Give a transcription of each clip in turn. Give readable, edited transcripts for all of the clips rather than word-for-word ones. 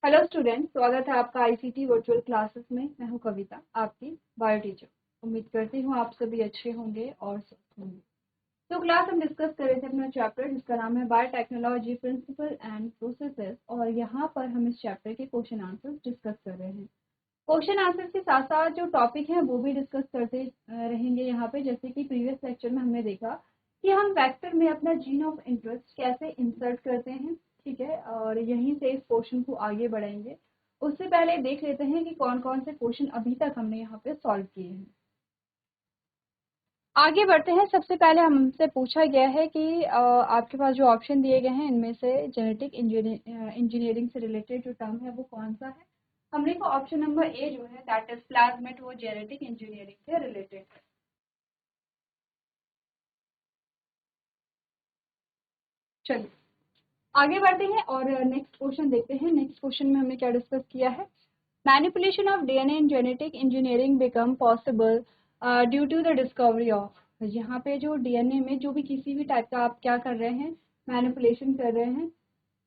Hello student, स्वागत है आपका आईसीटी वर्चुअल क्लासेस में। मैं हूं कविता, आपकी बायो टीचर। उम्मीद करती हूं आप सभी अच्छे होंगे और स्वस्थ होंगे। तो क्लास हम डिस्कस कर रहे थे अपना चैप्टर जिसका नाम है बायोटेक्नोलॉजी प्रिंसिपल एंड प्रोसेसेस, और यहाँ पर हम इस चैप्टर के क्वेश्चन आंसर्स डिस्कस कर रहे हैं। क्वेश्चन आंसर्स के साथ साथ जो टॉपिक है वो भी डिस्कस करते रहेंगे यहाँ पे। जैसे कि प्रीवियस लेक्चर में हमने देखा कि हम वेक्टर में अपना जीन ऑफ इंटरेस्ट कैसे इंसर्ट करते हैं, ठीक है, और यहीं से इस क्वेश्चन को आगे बढ़ाएंगे। उससे पहले देख लेते हैं कि कौन कौन से क्वेश्चन अभी तक हमने यहाँ पे सॉल्व किए हैं। आगे बढ़ते हैं। सबसे पहले हमसे पूछा गया है कि आपके पास जो ऑप्शन दिए गए हैं इनमें से जेनेटिक इंजीनियरिंग से रिलेटेड जो टर्म है वो कौन सा है। हमने को ऑप्शन नंबर ए जो है दैट इज प्लाज्मिड, वो जेनेटिक इंजीनियरिंग से रिलेटेड है। चलिए आगे बढ़ते हैं और नेक्स्ट क्वेश्चन देखते हैं। नेक्स्ट क्वेश्चन में हमने क्या डिस्कस किया है। Manipulation of DNA in genetic engineering become possible due to the discovery of. यहाँ पे जो डीएनए में जो भी किसी भी टाइप का आप क्या कर रहे हैं, मैनिपुलेशन कर रहे हैं,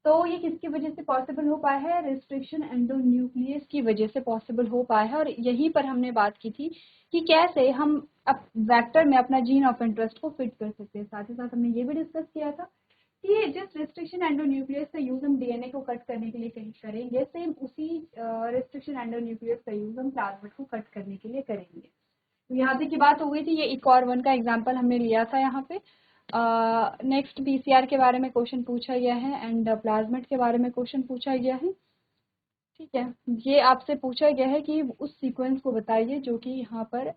तो ये किसकी वजह से पॉसिबल हो पाया है, रिस्ट्रिक्शन एंडोन्यूक्लियस की वजह से पॉसिबल हो पाया है। और यहीं पर हमने बात की थी कि कैसे हम अब वेक्टर में अपना जीन ऑफ इंटरेस्ट को फिट कर सकते हैं। साथ ही साथ हमने ये भी डिस्कस किया था कि जिस रिस्ट्रिक्शन एंडोन्यूक्लियस का यूज हम डीएनए को कट करने के लिए कहीं करेंगे, सेम उसी रिस्ट्रिक्शन एंडोन्यूक्लियस का यूज हम प्लाज्मिड को कट करने के लिए करेंगे। तो यहाँ तक की बात हो गई थी। ये ECOR1 का एग्जाम्पल हमने लिया था यहाँ पे। नेक्स्ट PCR के बारे में क्वेश्चन पूछा गया है एंड प्लाज्मिड के बारे में क्वेश्चन पूछा गया है, ठीक है। ये आपसे पूछा गया है कि उस सीक्वेंस को बताइए जो कि यहाँ पर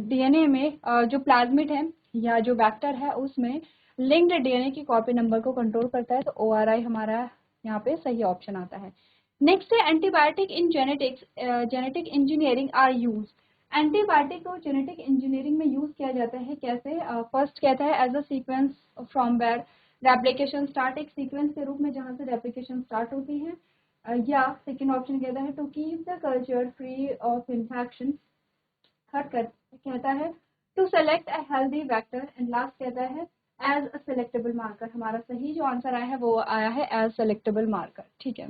डीएनए में जो प्लाज्मिड है या जो वेक्टर है उसमें लिंक्ड डीएनए की कॉपी नंबर को कंट्रोल करता है। तो ORI हमारा यहाँ पे सही ऑप्शन आता है। नेक्स्ट है antibiotic in genetic engineering are use. Antibiotic को जेनेटिक इंजीनियरिंग में यूज किया जाता है कैसे। फर्स्ट कहता है as a sequence from where replication start, एक सीक्वेंस के रूप में जहाँ से रेप्लिकेशन स्टार्ट होती है। या सेकेंड ऑप्शन कहता है to keep the culture free of infection. Third कहता है to select a healthy vector and last कहता है एज अ सेलेक्टेबल मार्कर। हमारा सही जो आंसर आया है वो आया है एज सेलेक्टेबल मार्कर, ठीक है।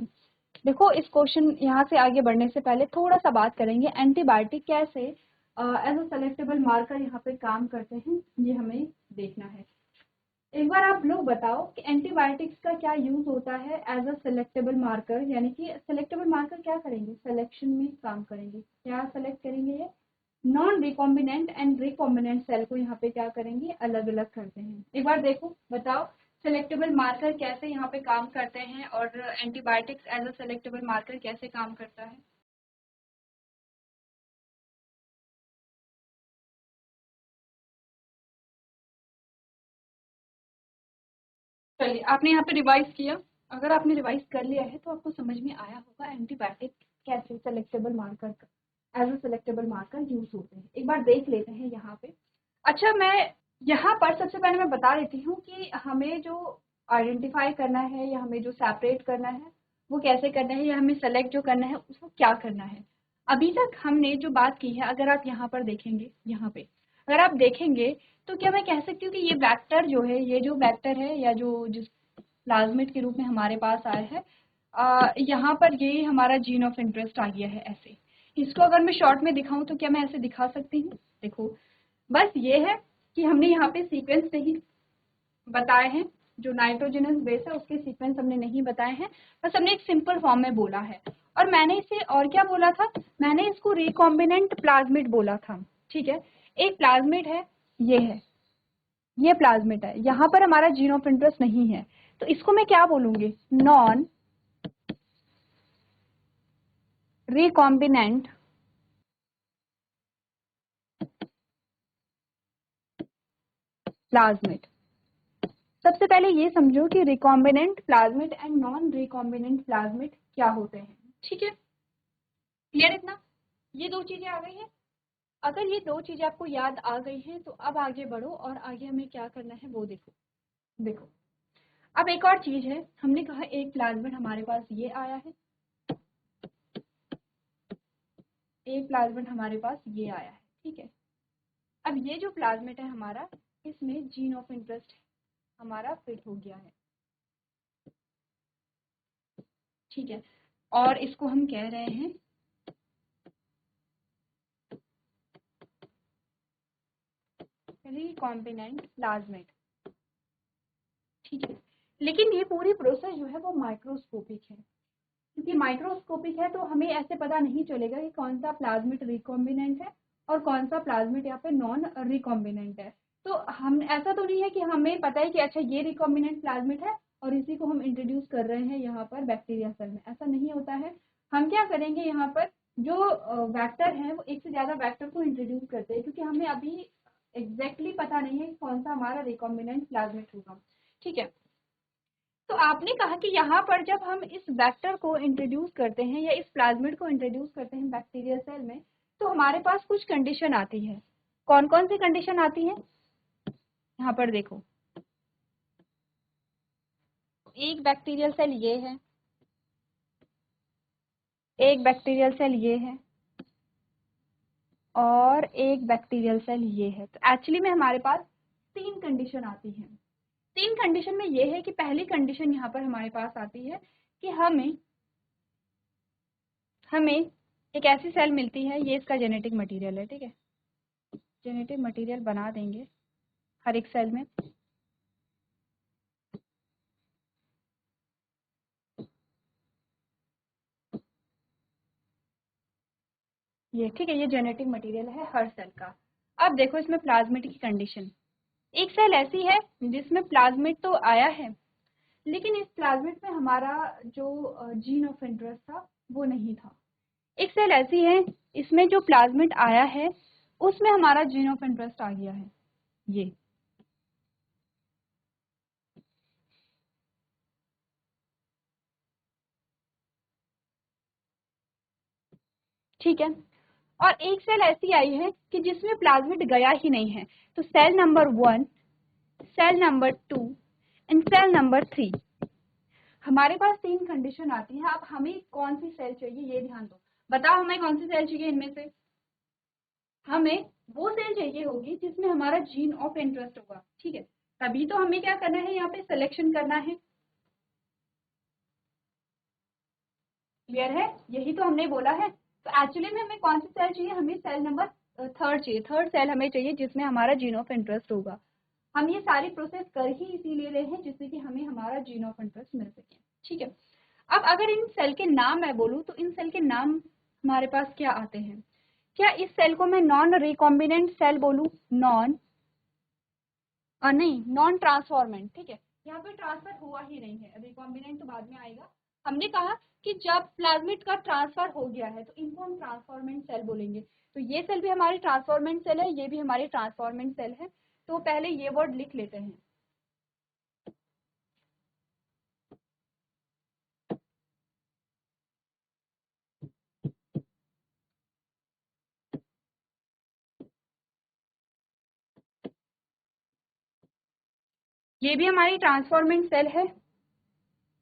देखो इस क्वेश्चन यहाँ से आगे बढ़ने से पहले थोड़ा सा बात करेंगे एंटीबायोटिक कैसे एज अ सेलेक्टेबल मार्कर यहाँ पे काम करते हैं, ये हमें देखना है। एक बार आप लोग बताओ कि एंटीबायोटिक्स का क्या यूज होता है एज अ सेलेक्टेबल मार्कर, यानी कि सेलेक्टेबल मार्कर क्या करेंगे, सिलेक्शन में काम करेंगे। क्या सेलेक्ट करेंगे, ये non recombinant and recombinant cell को यहाँ पे क्या करेंगे, अलग अलग करते हैं। एक बार देखो बताओ सेलेक्टेबल मार्कर कैसे यहाँ पे काम करते हैं और antibiotics as a selectable marker कैसे काम करता है। चलिए आपने यहाँ पे रिवाइज किया। अगर आपने रिवाइज कर लिया है तो आपको समझ में आया होगा एंटीबायोटिक कैसे selectable marker as a selectable marker use होते हैं। एक बार देख लेते हैं यहाँ पे। अच्छा, मैं यहाँ पर सबसे पहले मैं बता देती हूँ कि हमें जो आइडेंटिफाई करना है या हमें जो सेपरेट करना है वो कैसे करना है, या हमें सेलेक्ट जो करना है उसको क्या करना है। अभी तक हमने जो बात की है, अगर आप यहाँ पर देखेंगे, यहाँ पे अगर आप देखेंगे तो क्या मैं कह सकती हूँ कि ये वेक्टर जो है, ये जो वेक्टर है या जो जिस प्लाज्मिड के रूप में हमारे पास आया है, यहाँ पर ये हमारा जीन ऑफ इंटरेस्ट आ गया है। ऐसे इसको अगर मैं शॉर्ट में दिखाऊं तो क्या मैं ऐसे दिखा सकती हूँ। देखो बस ये है कि हमने यहाँ पे सीक्वेंस नहीं बताए हैं, जो नाइट्रोजनस बेस है उसके सीक्वेंस हमने नहीं बताए हैं, बस हमने एक सिंपल फॉर्म में बोला है। और मैंने इसे और क्या बोला था, मैंने इसको रिकॉम्बिनेंट प्लाज्मिड बोला था, ठीक है। एक प्लाज्मिड है, ये प्लाज्मिड है, यहाँ पर हमारा जीन ऑफ इंटरेस्ट नहीं है, तो इसको मैं क्या बोलूंगी, नॉन रिकॉम्बिनेंट प्लाज्मिड। सबसे पहले ये समझो कि recombinant plasmid and non recombinant plasmid क्या होते हैं, ठीक है। क्लियर इतना, ये दो चीजें आ गई हैं। अगर ये दो चीजें आपको याद आ गई हैं तो अब आगे बढ़ो और आगे हमें क्या करना है वो देखो। देखो अब एक और चीज है, हमने कहा एक प्लाज्मिड हमारे पास ये आया है, एक प्लाज्मिड हमारे पास ये आया है, ठीक है। अब ये जो प्लाज्मिड है हमारा, इसमें जीन ऑफ इंटरेस्ट हमारा फिट हो गया है, ठीक है। और इसको हम कह रहे हैं रिकॉम्बिनेंट प्लाज्मिड, ठीक है। लेकिन ये पूरी प्रोसेस जो है वो माइक्रोस्कोपिक है, क्योंकि माइक्रोस्कोपिक है तो हमें ऐसे पता नहीं चलेगा कि कौन सा प्लाज्मिड रिकॉम्बिनेंट है और कौन सा प्लाज्मिड यहाँ पे नॉन रिकॉम्बिनेंट है। तो हम ऐसा तो नहीं है कि हमें पता है कि अच्छा ये रिकॉम्बिनेंट प्लाज्मिड है और इसी को हम इंट्रोड्यूस कर रहे हैं यहाँ पर बैक्टीरिया सेल में, ऐसा नहीं होता है। हम क्या करेंगे, यहाँ पर जो वैक्टर है वो एक से ज्यादा वैक्टर को इंट्रोड्यूस करते हैं, क्योंकि हमें अभी एग्जैक्टली पता नहीं है कौन सा हमारा रिकॉम्बिनेंट प्लाज्मिड होगा, ठीक है। तो आपने कहा कि यहाँ पर जब हम इस वेक्टर को इंट्रोड्यूस करते हैं या इस प्लाज्मिड को इंट्रोड्यूस करते हैं बैक्टीरिया सेल में, तो हमारे पास कुछ कंडीशन आती है। कौन कौन सी कंडीशन आती है, यहाँ पर देखो। एक बैक्टीरियल सेल ये है, एक बैक्टीरियल सेल ये है, और एक बैक्टीरियल सेल ये है। तो एक्चुअली में हमारे पास 3 कंडीशन आती है। 3 कंडीशन में ये है कि पहली कंडीशन यहाँ पर हमारे पास आती है कि हमें एक ऐसी सेल मिलती है, ये इसका जेनेटिक मटेरियल है, ठीक है। जेनेटिक मटेरियल बना देंगे हर एक सेल में। ये ठीक है, ये जेनेटिक मटेरियल है हर सेल का। अब देखो इसमें प्लाज्मिड की कंडीशन। एक सेल ऐसी है जिसमें प्लाज्मिड तो आया है, लेकिन इस प्लाज्मिड में हमारा जो जीन ऑफ इंटरेस्ट था वो नहीं था। एक सेल ऐसी है, इसमें जो प्लाज्मिड आया है उसमें हमारा जीन ऑफ इंटरेस्ट आ गया है, ये। ठीक है। और एक सेल ऐसी आई है कि जिसमें प्लाज्मिड गया ही नहीं है। तो cell number 1, cell number 2 and cell number 3, हमारे पास 3 कंडीशन आती है। अब हमें कौन सी सेल चाहिए ये ध्यान दो। बताओ हमें कौन सी सेल चाहिए इनमें से। हमें वो सेल चाहिए होगी जिसमें हमारा जीन ऑफ इंटरेस्ट होगा, ठीक है। तभी तो हमें क्या करना है, यहाँ पे सिलेक्शन करना है। क्लियर है, यही तो हमने बोला है। तो एक्चुअली में हमें कौन सी सेल चाहिए, हमें सेल नंबर 3 चाहिए। 3rd सेल हमें चाहिए जिसमें हमारा जीन ऑफ इंटरेस्ट होगा। हम ये सारी प्रोसेस कर ही इसीलिए रहे हैं जिससे कि हमें हमारा जीन ऑफ इंटरेस्ट मिल सके, ठीक है। अब अगर इन सेल के नाम मैं बोलूँ तो इन सेल के नाम हमारे पास क्या आते हैं। क्या इस सेल को मैं नॉन रिकॉम्बिनेंट सेल बोलूँ, नहीं, नॉन ट्रांसफॉर्मेंट, ठीक है। यहाँ पे ट्रांसफर हुआ ही नहीं है, रिकॉम्बिनेंट तो बाद में आएगा। हमने कहा कि जब प्लाज्मिड का ट्रांसफर हो गया है तो इनको हम ट्रांसफॉर्मेंट सेल बोलेंगे। तो ये सेल भी हमारी ट्रांसफॉर्मेंट सेल है, ये भी हमारी ट्रांसफॉर्मेंट सेल है। तो पहले ये वर्ड लिख लेते हैं। ये भी हमारी ट्रांसफॉर्मेंट सेल है,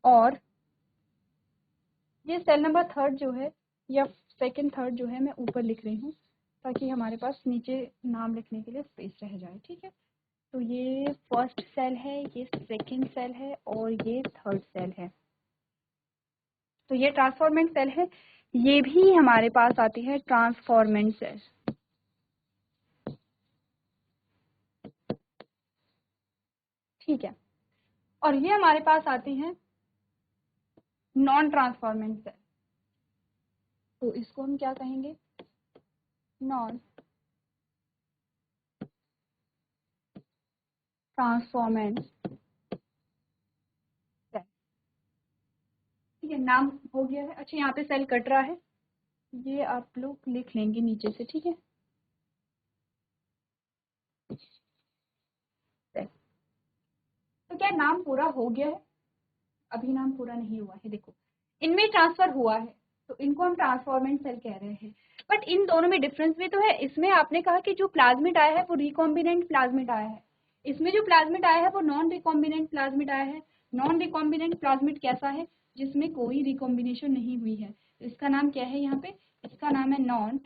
और ये सेल नंबर 3rd जो है या 2nd 3rd जो है मैं ऊपर लिख रही हूँ ताकि हमारे पास नीचे नाम लिखने के लिए स्पेस रह जाए, ठीक है। तो ये 1st सेल है, ये 2nd सेल है, और ये 3rd सेल है। तो ये ट्रांसफॉर्मेंट सेल है, ये भी हमारे पास आती है ट्रांसफॉर्मेंट सेल, ठीक है। और ये हमारे पास आती है नॉन ट्रांसफॉर्मेंट सेल। तो इसको हम क्या कहेंगे, नॉन ट्रांसफॉर्मेंट सेल, ठीक है। नाम हो गया है। अच्छा, यहाँ पे सेल कट रहा है, ये आप लोग लिख लेंगे नीचे से, ठीक है। तो क्या नाम पूरा हो गया है, अभी नाम पूरा नहीं हुआ है। देखो इनमें ट्रांसफर हुआ है तो इनको हम ट्रांसफॉर्मेंट सेल कह रहे हैं। बट इन दोनों में डिफरेंस भी तो है। इसमें आपने कहा कि जो प्लाज्मिड आया है वो रिकॉम्बिनेंट प्लाज्मिड आया है, इसमें जो प्लाज्मिड आया है वो नॉन रिकॉम्बिनेंट प्लाज्मिड आया है। नॉन रिकॉम्बिनेंट प्लाज्मिड कैसा है, जिसमें कोई रिकॉम्बिनेशन नहीं हुई है। तो इसका नाम क्या है, यहाँ पे इसका नाम है नॉन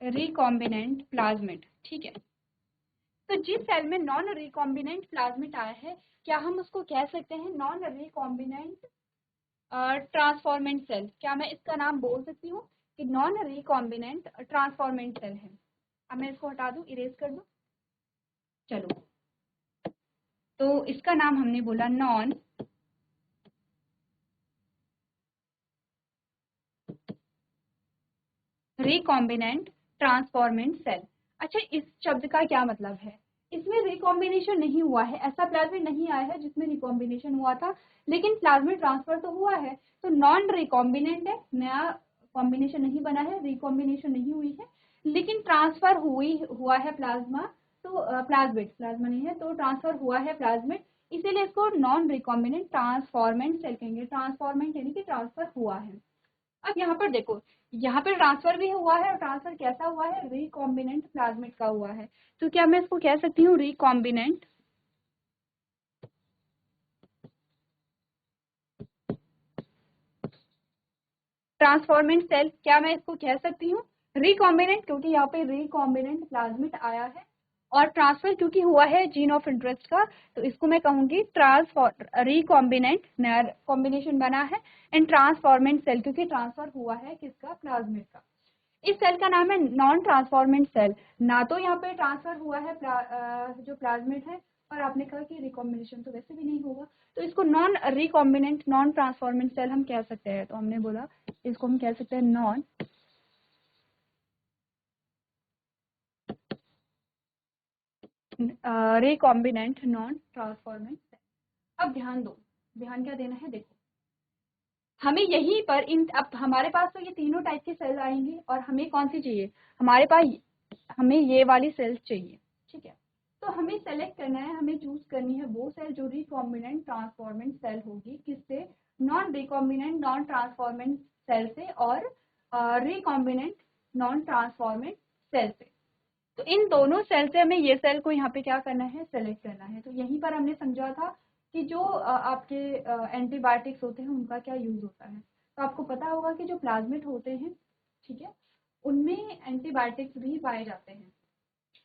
रिकॉम्बिनेंट प्लाज्मिड, ठीक है। तो जिस सेल में नॉन रिकॉम्बिनेंट प्लाज्मिड आया है, क्या हम उसको कह सकते हैं नॉन रिकॉम्बिनेंट ट्रांसफॉर्मेंट सेल? क्या मैं इसका नाम बोल सकती हूँ कि नॉन रिकॉम्बिनेंट ट्रांसफॉर्मेंट सेल है? अब मैं इसको हटा दूं, इरेज कर दूं। चलो, तो इसका नाम हमने बोला नॉन रिकॉम्बिनेंट ट्रांसफॉर्मेंट सेल। अच्छा, इस शब्द का क्या मतलब है? इसमें रिकॉम्बिनेशन नहीं हुआ है, ऐसा प्लाज्मिड नहीं आया है जिसमें रिकॉम्बिनेशन हुआ था, लेकिन प्लाज्मिड ट्रांसफर तो हुआ है। तो नॉन रिकॉम्बिनेंट है, नया कॉम्बिनेशन नहीं बना है, रिकॉम्बिनेशन नहीं हुई है, लेकिन ट्रांसफर हुआ है प्लाज्मा। तो प्लाज्मिड, प्लाज्मा नहीं है तो ट्रांसफर हुआ है प्लाज्मिड, इसीलिए इसको नॉन रिकॉम्बिनेंट ट्रांसफॉर्मेंट सेल कहेंगे। ट्रांसफॉर्मेंट यानी कि ट्रांसफर हुआ है। अब यहाँ पर देखो, यहाँ पर ट्रांसफर भी हुआ है, और ट्रांसफर कैसा हुआ है? रिकॉम्बिनेंट प्लाज्मिड का हुआ है। तो क्या मैं इसको कह सकती हूँ रिकॉम्बिनेंट ट्रांसफॉर्मेंट सेल? क्या मैं इसको कह सकती हूँ रिकॉम्बिनेंट? क्योंकि यहाँ पे रिकॉम्बिनेंट प्लाज्मिड आया है, और ट्रांसफर क्योंकि हुआ है जीन ऑफ इंटरेस्ट का, तो इसको मैं कहूंगी रिकॉम्बिनेंट, नया कॉम्बिनेशन बना है। एंड ट्रांसफॉर्मेंट सेल क्योंकि ट्रांसफर हुआ है किसका? प्लाज्मिड का। इस सेल का नाम है नॉन ट्रांसफॉर्मेंट सेल। ना तो यहाँ पे ट्रांसफर हुआ है जो प्लाज्मिड है, और आपने कहा कि रिकॉम्बिनेशन तो वैसे भी नहीं होगा, तो इसको non recombinant non transformant cell हम कह सकते हैं। तो हमने बोला इसको हम कह सकते हैं non recombinant non transformant cell. अब ध्यान दो, ध्यान क्या देना है? देखो, हमें यहीं पर अब हमारे पास तो ये तीनों टाइप के सेल आएंगे, और हमें कौन सी चाहिए? हमारे पास हमें ये वाली सेल्स चाहिए, ठीक है। तो हमें सेलेक्ट करना है, हमें चूज करनी है वो सेल जो रिकॉम्बिनेंट ट्रांसफॉर्मेंट सेल होगी। किससे? Non recombinant non transformant cell से, और रिकॉम्बिनेंट नॉन ट्रांसफॉर्मेंट सेल से। तो इन दोनों सेल से हमें ये सेल को यहाँ पे क्या करना है? सेलेक्ट करना है। तो यहीं पर हमने समझा था कि जो आपके एंटीबायोटिक्स होते हैं उनका क्या यूज होता है। तो आपको पता होगा कि जो प्लाज्मिड होते हैं, ठीक है, उनमें एंटीबायोटिक्स भी पाए जाते हैं।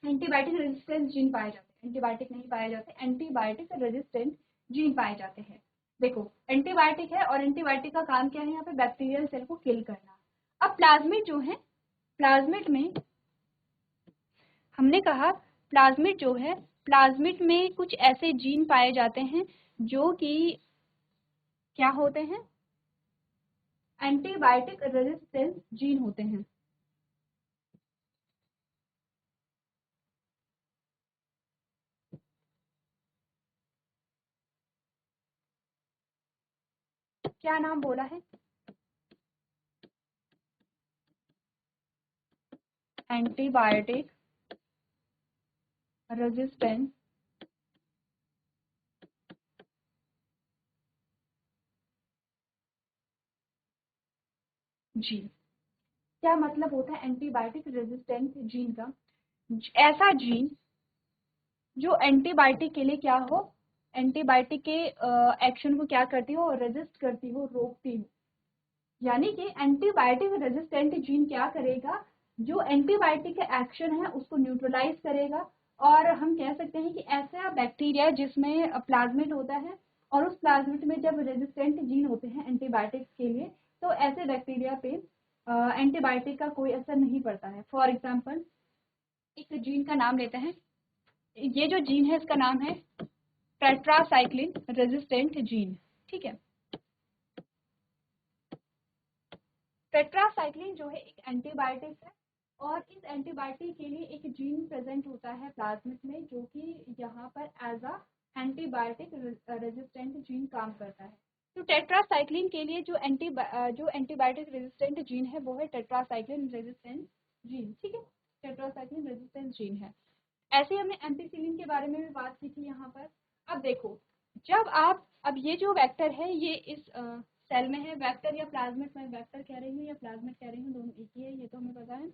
एंटीबायोटिक रेजिस्टेंस जीन पाए जाते हैं, एंटीबायोटिक नहीं पाए जाते, एंटीबायोटिक रेजिस्टेंट जीन पाए जाते हैं। देखो, एंटीबायोटिक है, और एंटीबायोटिक का काम क्या है? यहाँ पे बैक्टीरियल सेल को किल करना। अब प्लाज्मिड जो है, प्लाज्मिड में हमने कहा प्लाज्मिड जो है, प्लाज्मिड में कुछ ऐसे जीन पाए जाते हैं जो कि क्या होते हैं? एंटीबायोटिक रेजिस्टेंस जीन होते हैं। क्या नाम बोला है? Antibiotic resistance gene. क्या मतलब होता है एंटीबायोटिक रेजिस्टेंस जीन का? ऐसा जीन जो एंटीबायोटिक के लिए क्या हो? एंटीबायोटिक के एक्शन को क्या करती हो? रेजिस्ट करती हो, रोकती हो। यानी कि एंटीबायोटिक रेजिस्टेंट जीन क्या करेगा? जो एंटीबायोटिक का एक्शन है उसको न्यूट्रलाइज करेगा। और हम कह सकते हैं कि ऐसा बैक्टीरिया जिसमें प्लाज्मिड होता है, और उस प्लाज्मिड में जब रेजिस्टेंट जीन होते हैं एंटीबायोटिक्स के लिए, तो ऐसे बैक्टीरिया पे एंटीबायोटिक का कोई असर नहीं पड़ता है। फॉर एग्जाम्पल, एक जीन का नाम लेते हैं। ये जो जीन है इसका नाम है टेट्रासाइक्लिन रेजिस्टेंट जीन, ठीक है। टेट्रासाइक्लिन जो है एक एंटीबायोटिक है, और इस एंटीबायोटिक के लिए एक जीन प्रेजेंट होता है प्लाज्मिड में, जो कि यहाँ पर as a antibiotic resistant gene काम करता है। तो टेट्रासाइक्लिन के लिए जो एंटीबायोटिक रेजिस्टेंट जीन है वो है टेट्रासाइक्लिन रेजिस्टेंट जीन, ठीक है। टेट्रासाइक्लिन रेजिस्टेंट जीन है। ऐसे ही हमने एम्पिसिलिन के बारे में भी बात की थी यहाँ पर। अब देखो, जब आप, अब ये जो वेक्टर है ये इस सेल में है। वेक्टर या प्लाज्मिड, मैं वेक्टर कह रही हूँ या प्लाज्मिड कह रही हूँ, दोनों एक ही है, ये तो हमें पता है।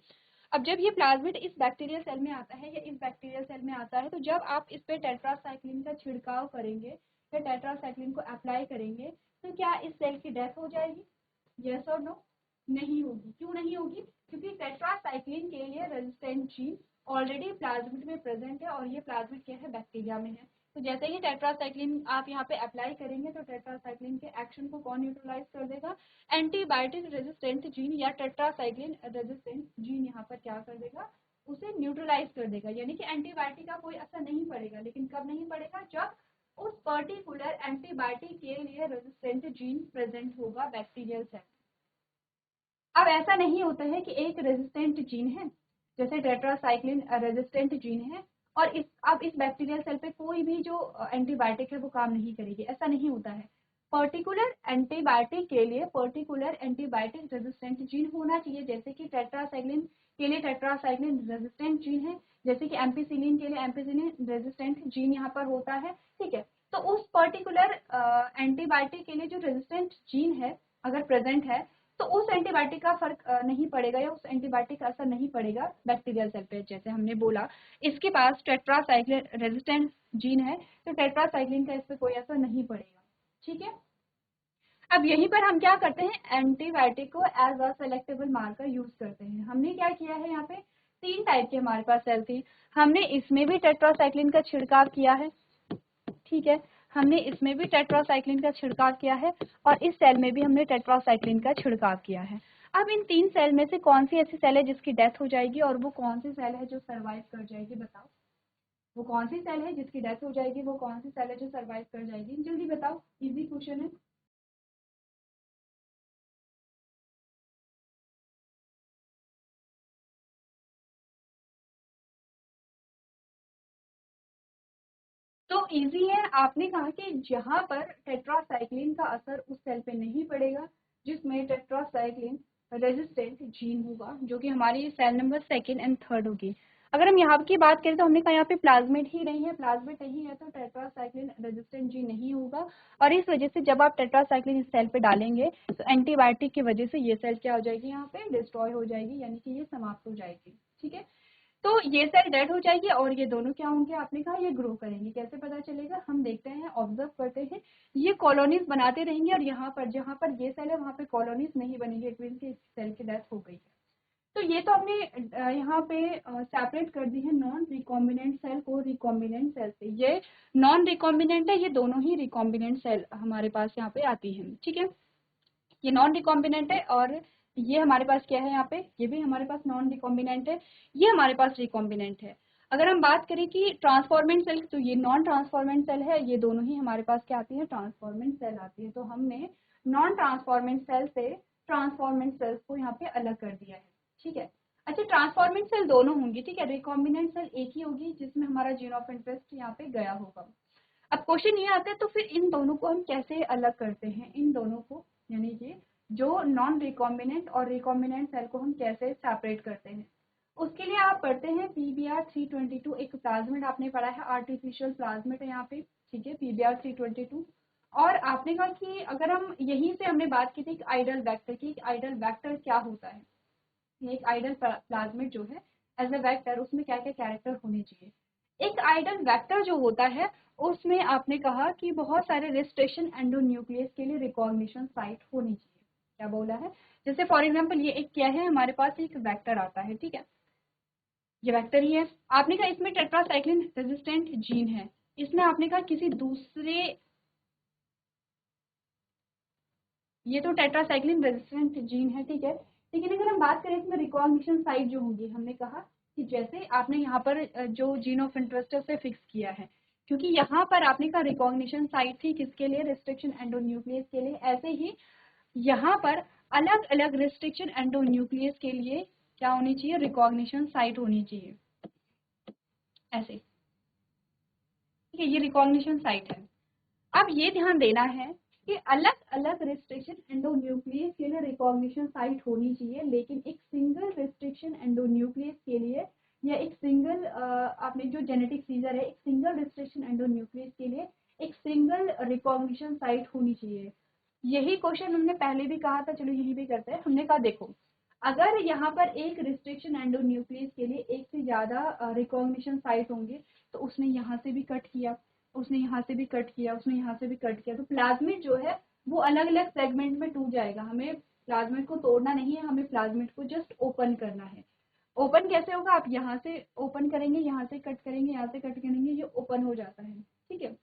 अब जब ये प्लाज्मिड इस बैक्टीरियल सेल में आता है या इस बैक्टीरियल सेल में आता है, तो जब आप इस पे टेट्रासाइक्लिन का छिड़काव करेंगे या टेट्रासाइक्लिन को अप्लाई करेंगे, तो क्या इस सेल की डेथ हो जाएगी? यस और नो? नहीं होगी। क्यों नहीं होगी? क्योंकि टेट्रासाइक्लिन के लिए रेजिस्टेंट जीन ऑलरेडी प्लाज्मिड में प्रेजेंट है और ये प्लाज्मिड क्या है, बैक्टीरिया में है। तो जैसे ही टेट्रासाइक्लिन आप यहाँ पे अप्लाई करेंगे तो टेट्रासाइक्लिन के एक्शन को कौन न्यूट्रलाइज कर देगा, एंटीबायोटिक रेजिस्टेंट जीन या टेट्रासाइक्लिन रेजिस्टेंट जीन यहाँ पर क्या कर देगा, उसे न्यूट्रलाइज कर देगा। यानी कि एंटीबायोटिक का कोई असर नहीं पड़ेगा, लेकिन कब नहीं पड़ेगा, जब उस पर्टिकुलर एंटीबायोटिक के लिए रेजिस्टेंट जीन प्रेजेंट होगा बैक्टीरियल सेल। अब ऐसा नहीं होता है कि एक रेजिस्टेंट जीन है, जैसे टेट्रासाइक्लिन रेजिस्टेंट जीन है और इस बैक्टीरियल सेल पे कोई भी जो एंटीबायोटिक है वो काम नहीं करेगी, ऐसा नहीं होता है। पर्टिकुलर एंटीबायोटिक के लिए पर्टिकुलर एंटीबायोटिक रेजिस्टेंट जीन होना चाहिए, जैसे कि टेट्रासाइक्लिन के लिए टेट्रासाइक्लिन रेजिस्टेंट जीन है, जैसे कि एम्पिसिलिन के लिए एम्पिसिलिन रेजिस्टेंट जीन यहाँ पर होता है, ठीक है। तो उस पर्टिकुलर एंटीबायोटिक के लिए जो रेजिस्टेंट जीन है अगर प्रेजेंट है तो उस एंटीबायोटिक का फर्क नहीं पड़ेगा या उस एंटीबायोटिक का असर नहीं पड़ेगा बैक्टीरियल सेल पे। जैसे हमने बोला इसके पास टेट्रासाइक्लिन रेजिस्टेंट जीन है तो टेट्रासाइक्लिन का इस पर कोई असर नहीं पड़ेगा, ठीक है। अब यहीं पर हम क्या करते हैं, एंटीबायोटिक को as a selectable marker use करते हैं। हमने क्या किया है, यहाँ पे 3 टाइप के हमारे पास सेल थी, हमने इसमें भी टेट्रासाइक्लिन का छिड़काव किया है, ठीक है, हमने इसमें भी टेट्रासाइक्लिन का छिड़काव किया है और इस सेल में भी हमने टेट्रासाइक्लिन का छिड़काव किया है। अब इन 3 सेल में से कौन सी ऐसी सेल है जिसकी डेथ हो जाएगी और वो कौन सी सेल है जो सर्वाइव कर जाएगी, बताओ। वो कौन सी सेल है जिसकी डेथ हो जाएगी, वो कौन सी सेल है जो सर्वाइव कर जाएगी, जल्दी बताओ, इजी क्वेश्चन है। तो इजी है, आपने कहा कि जहां पर टेट्रासाइक्लिन का असर उस सेल पे नहीं पड़ेगा जिसमें टेट्रासाइक्लिन रेजिस्टेंट जीन होगा, जो कि हमारी सेल नंबर 2 एंड 3 होगी। अगर हम यहाँ की बात करें तो हमने कहा यहाँ पे प्लाज्मिड ही नहीं है, प्लाज्मिड नहीं है तो टेट्रासाइक्लिन रेजिस्टेंट जीन नहीं होगा और इस वजह से जब आप टेट्रासाइक्लिन इस सेल पे डालेंगे तो एंटीबायोटिक की वजह से ये सेल क्या हो जाएगी, यहाँ पे डिस्ट्रॉय हो जाएगी, यानी कि ये समाप्त हो जाएगी, ठीक है। तो ये सेल डेड हो जाएगी और ये दोनों क्या होंगे, आपने कहा ये ग्रो करेंगे। कैसे पता चलेगा, हम देखते हैं, ऑब्जर्व करते हैं, ये कॉलोनीज बनाते रहेंगे और यहाँ पर जहाँ पर ये सेल है वहाँ पे कॉलोनीज नहीं बनेंगे, इट मीन की सेल की डेथ हो गई है। तो ये तो हमने यहाँ पे सेपरेट कर दी है नॉन रिकॉम्बिनेंट सेल को रिकॉम्बिनेंट सेल से। ये नॉन रिकॉम्बिनेंट है, ये दोनों ही रिकॉम्बिनेंट सेल हमारे पास यहाँ पे आती है, ठीक है। ये नॉन रिकॉम्बिनेंट है और ये हमारे पास क्या है, यहाँ पे ये भी हमारे पास नॉन रिकॉम्बिनेंट है, ये हमारे पास रिकॉम्बिनेंट है। अगर हम बात करें कि ट्रांसफॉर्मेंट सेल, तो ये नॉन ट्रांसफॉर्मेंट सेल है, ये दोनों ही हमारे पास क्या आती है, ट्रांसफॉर्मेंट सेल आती है। तो हमने नॉन ट्रांसफॉर्मेंट सेल से ट्रांसफॉर्मेंट सेल्स को यहाँ पे अलग कर दिया है, ठीक है। अच्छा, ट्रांसफॉर्मेंट सेल दोनों होंगी, ठीक है, रिकॉम्बिनेंट सेल एक ही होगी जिसमें हमारा जीन ऑफ इंटरेस्ट यहाँ पे गया होगा। अब क्वेश्चन ये आता है तो फिर इन दोनों को हम कैसे अलग करते हैं, इन दोनों को, यानी कि जो नॉन रिकॉम्बिनेंट और रिकॉम्बिनेंट सेल को हम कैसे सेपरेट करते हैं। उसके लिए आप पढ़ते हैं PBr322, एक प्लाज्मिड आपने पढ़ा है, आर्टिफिशियल प्लाज्मिड है यहाँ पे, ठीक है, PBr322। और आपने कहा कि अगर हम यहीं से हमने बात की थी एक आइडल वेक्टर की, आइडल वेक्टर क्या होता है, एक आइडल प्लाज्मिड जो है एज अ वेक्टर उसमें क्या क्या कैरेक्टर होने चाहिए। एक आइडल वेक्टर जो होता है उसमें आपने कहा कि बहुत सारे रेजिस्ट्रेशन एंडोन्यूक्लियस के लिए रिकॉग्निशन साइट होनी चाहिए, क्या बोला है। जैसे फॉर एग्जांपल ये एक क्या है, हमारे पास एक वेक्टर आता है, ठीक है, ये वेक्टर ही है। आपने कहा इसमें टेट्रासाइक्लिन रेजिस्टेंट जीन है, इसमें आपने कहा किसी दूसरे, ये तो टेट्रासाइक्लिन रेजिस्टेंट जीन है, ठीक है। लेकिन अगर हम बात करें इसमें रिकॉग्निशन साइट जो होगी, हमने कहा कि जैसे आपने यहाँ पर जो जीन ऑफ इंटरेस्ट है उसे फिक्स किया है, क्योंकि यहाँ पर आपने कहा रिकॉग्निशन साइट थी किसके लिए, रिस्ट्रिक्शन एंडोन्यूक्लियस के लिए। ऐसे ही यहाँ पर अलग अलग रिस्ट्रिक्शन एंडोन्यूक्लियस के लिए क्या होनी चाहिए, रिकॉग्निशन साइट होनी चाहिए, ऐसे, ठीक है, ये रिकॉग्निशन साइट है। अब ये ध्यान देना है कि अलग अलग रिस्ट्रिक्शन एंडोन्यूक्लियस के लिए रिकॉग्निशन साइट होनी चाहिए, लेकिन एक सिंगल रिस्ट्रिक्शन एंडोन्यूक्लियस के लिए या एक सिंगल आपने जो जेनेटिक सीजर है, एक सिंगल रिस्ट्रिक्शन एंडोन्यूक्लियस के लिए एक सिंगल रिकॉग्निशन साइट होनी चाहिए। यही क्वेश्चन हमने पहले भी कहा था, चलो यही भी करते हैं। हमने कहा देखो, अगर यहाँ पर एक रिस्ट्रिक्शन एंडोन्यूक्लियस के लिए एक से ज्यादा रिकॉग्निशन साइट होंगे तो उसने यहाँ से भी कट किया, उसने यहाँ से भी कट किया, उसने यहाँ से भी कट किया, तो प्लाज्मिड जो है वो अलग अलग सेगमेंट में टूट जाएगा। हमें प्लाज्मिड को तोड़ना नहीं है, हमें प्लाज्मिड को जस्ट ओपन करना है। ओपन कैसे होगा, आप यहाँ से ओपन करेंगे, यहाँ से कट करेंगे, यहाँ से कट करेंगे, ये ओपन हो जाता है, ठीक है।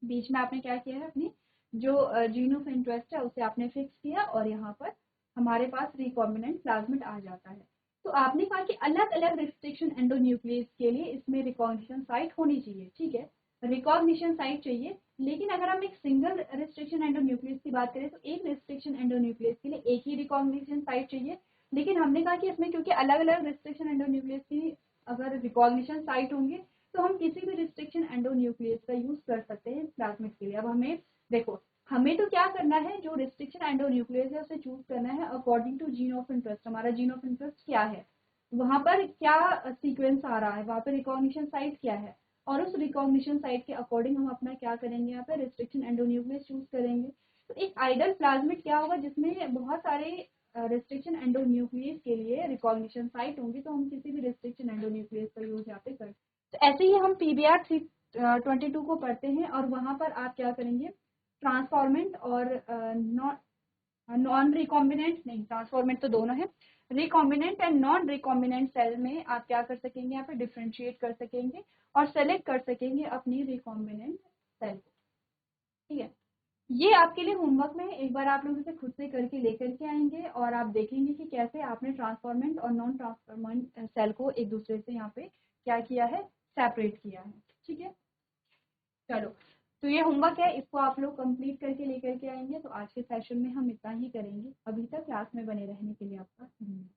बीच में आपने क्या किया है, अपनी जो जीन ऑफ इंटरेस्ट है उसे आपने फिक्स किया और यहाँ पर हमारे पास रिकॉम्बिनेंट प्लाज्मिड आ जाता है। तो आपने कहा कि अलग अलग रिस्ट्रिक्शन एंडोन्यूक्लियस के लिए इसमें रिकॉग्निशन साइट होनी चाहिए, ठीक है, रिकॉग्निशन साइट चाहिए। लेकिन अगर हम एक सिंगल रिस्ट्रिक्शन एंडोन्यूक्लियस की बात करें तो एक रिस्ट्रिक्शन एंडोन्यूक्लियस के लिए एक ही रिकॉग्निशन साइट चाहिए। लेकिन हमने कहा कि इसमें क्योंकि अलग अलग रिस्ट्रिक्शन एंडोन्यूक्लियस की अगर रिकॉग्निशन साइट होंगे तो हम किसी भी रिस्ट्रिक्शन एंडोन्यूक्लियस का यूज कर सकते हैं प्लाज्मिड के लिए। अब हमें देखो, हमें तो क्या करना है, जो रिस्ट्रिक्शन एंडोन्यूक्लियस है उसे चूज करना है according to gene of interest. हमारा जीन ऑफ इंटरेस्ट क्या है, वहां पर क्या सीक्वेंस आ रहा है, वहां पर रिकॉग्निशन साइट क्या है, और उस रिकॉग्निशन साइट के अकॉर्डिंग हम अपना क्या करेंगे, यहाँ पे रिस्ट्रिक्शन एंडोन्यूक्लियस चूज करेंगे। तो एक आइडल प्लाज्मिड क्या होगा, जिसमें बहुत सारे रिस्ट्रिक्शन एंडोन्यूक्लियस के लिए रिकॉग्निशन साइट होंगी, तो हम किसी भी रिस्ट्रिक्शन एंडोन्यूक्लियस का यूज यहाँ पे कर। तो ऐसे ही हम PBR 322 को पढ़ते हैं और वहां पर आप क्या करेंगे, ट्रांसफॉर्मेंट और नॉन रिकॉम्बिनेंट, नहीं ट्रांसफॉर्मेंट तो दोनों है, recombinant and non recombinant cell में आप क्या कर सकेंगे, यहाँ पे डिफ्रेंशिएट कर सकेंगे और सेलेक्ट कर सकेंगे अपनी रिकॉम्बिनेंट सेल को, ठीक है। ये आपके लिए होमवर्क में एक बार आप लोग इसे खुद से करके लेकर के आएंगे और आप देखेंगे कि कैसे आपने ट्रांसफॉर्मेंट और नॉन ट्रांसफॉर्मेंट सेल को एक दूसरे से यहाँ पे क्या किया है, सेपरेट किया है, ठीक है। चलो, तो ये होमवर्क है, इसको आप लोग कंप्लीट करके लेकर के आएंगे। तो आज के सेशन में हम इतना ही करेंगे। अभी तक क्लास में बने रहने के लिए आपका धन्यवाद।